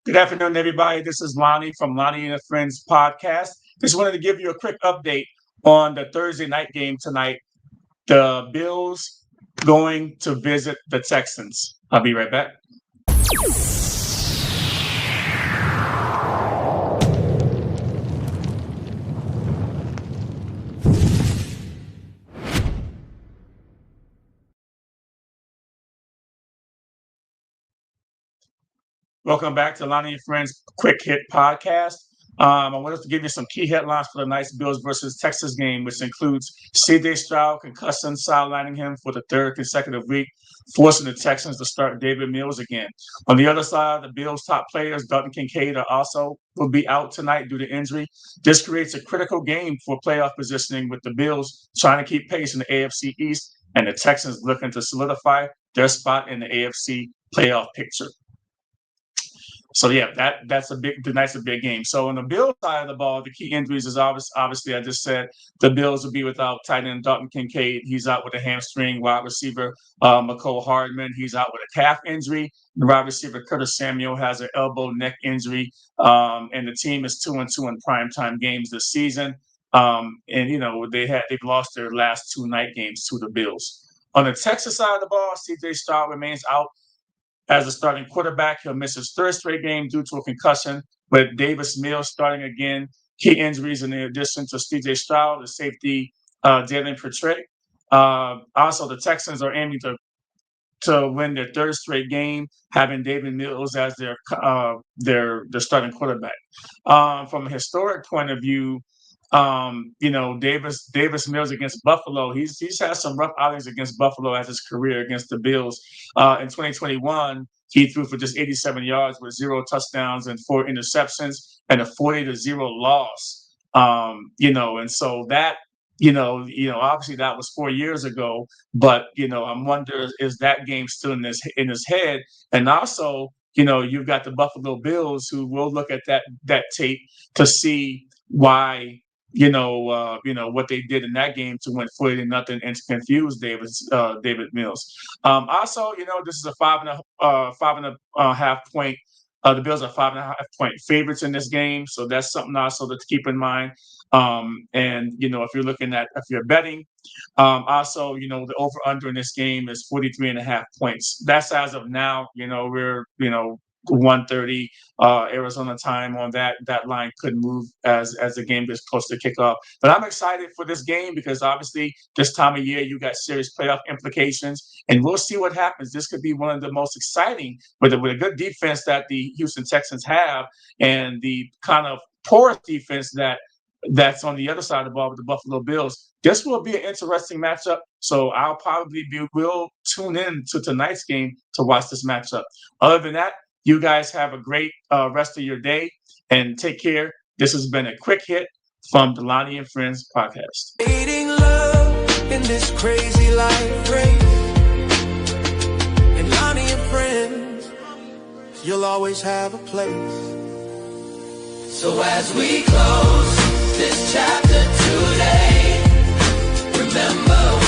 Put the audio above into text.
Good afternoon, everybody. This is Lonnie from Lonnie and Friends podcast. Just wanted to give you a quick update on the Thursday night game tonight. The Bills going to visit the Texans. I'll be right back. Welcome back to Lonnie and Friends Quick Hit Podcast. I wanted to give you some key headlines for the night's Bills versus Texas game, which includes C.J. Stroud concussion sidelining him for the third consecutive week, forcing the Texans to start David Mills again. On the other side, the Bills' top players, Dalton Kincaid, will be out tonight due to injury. This creates a critical game for playoff positioning, with the Bills trying to keep pace in the AFC East and the Texans looking to solidify their spot in the AFC playoff picture. So yeah, that's a big game. So on the Bills side of the ball, the key injuries is obviously I just said the Bills will be without tight end Dalton Kincaid. He's out with a hamstring. Wide receiver McCole Hardman, he's out with a calf injury. The wide receiver Curtis Samuel has an elbow neck injury. And the team is 2-2 in primetime games this season. And they've lost their last two night games to the Bills. On the Texas side of the ball, C.J. Stroud remains out as a starting quarterback. He'll miss his third straight game due to a concussion, with Davis Mills starting again. Key injuries in addition to C.J. Stroud, the safety Jalen Petre. Also, the Texans are aiming to win their third straight game, having David Mills as their starting quarterback. From a historic point of view, Davis Mills against Buffalo, he's had some rough outings against Buffalo as his career against the Bills. In 2021, he threw for just 87 yards with 0 touchdowns and 4 interceptions and a 40-0 loss. And so that, obviously that was 4 years ago, but I'm wondering, is that game still in his head? And also, you've got the Buffalo Bills who will look at that tape to see why what they did in that game to win 40-0 and to confuse David Mills. Also, this is a 5.5 point. The Bills are 5.5 point favorites in this game, so that's something also to keep in mind. And if you're betting, also, the over under in this game is 43.5 points. That's as of now. We're 1:30 Arizona time on that line could move as the game gets close to kickoff. But I'm excited for this game because obviously this time of year you got serious playoff implications, and we'll see what happens. This could be one of the most exciting with a good defense that the Houston Texans have, and the kind of porous defense that's on the other side of the ball with the Buffalo Bills. This will be an interesting matchup. So I'll probably will tune in to tonight's game to watch this matchup. Other than that, you guys have a great rest of your day and take care. This has been a quick hit from the Lonnie and Friends podcast. Creating love in this crazy life race. And Lonnie and Friends, you'll always have a place. So as we close this chapter today, remember